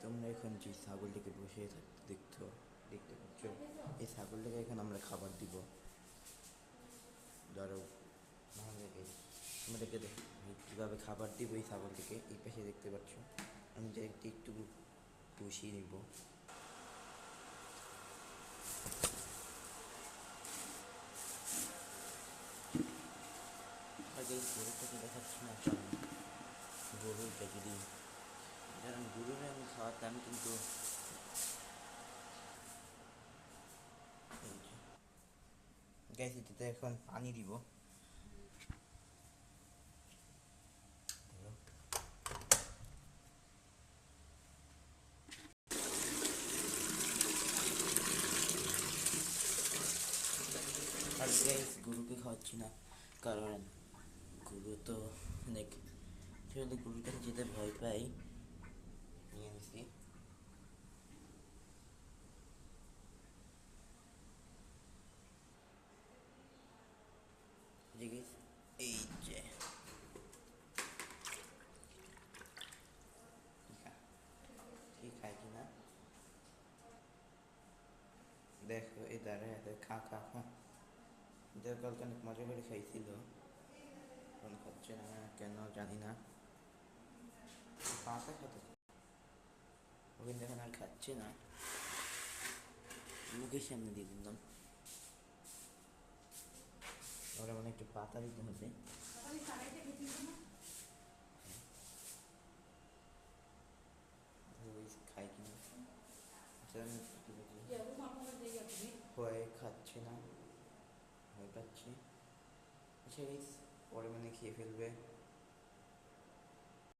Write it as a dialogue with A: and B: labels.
A: তোমরা এখন যে ছাগলটাকে বসে দেখতে পাচ্ছ, এই ছাগলটাকে এখন আমরা খাবার দিব। ধরো আমাদেরকে কীভাবে খাবার দিব এই ছাগলটিকে, এই পাশে দেখতে পাচ্ছ। আমি যে একটু বসিয়ে নিব। আগে এই গরুটাকে দেখাচ্ছি না, কারণ গরুটা যদি গরুরে আমি খাওয়াতাম, কিন্তু গ্যাস এটাতে এখন পানি দিব। আর গ্যাস গরুকে খাওয়াচ্ছি না, কারণ গরু তো অনেক গরুর কাছে যেতে ভয় পাই। নিয়ে নিছি। এই যে কি খায় কিনা দেখো, এই দাঁড়ায় খা খা খা। কালকে অনেক মজা করে খাইছিল, এখন খাচ্ছে না কেন জানি না। পাতা খেতে ওখানে দেখেন আর খাচ্ছে না, মুখের সামনে দিয়ে দিলাম। ওরা মানে একটু পাতা দিতে হবে। খাই কিনা ভয় খাচ্ছে না, ভয় পাচ্ছি। আচ্ছা পরে মানে খেয়ে ফেলবে।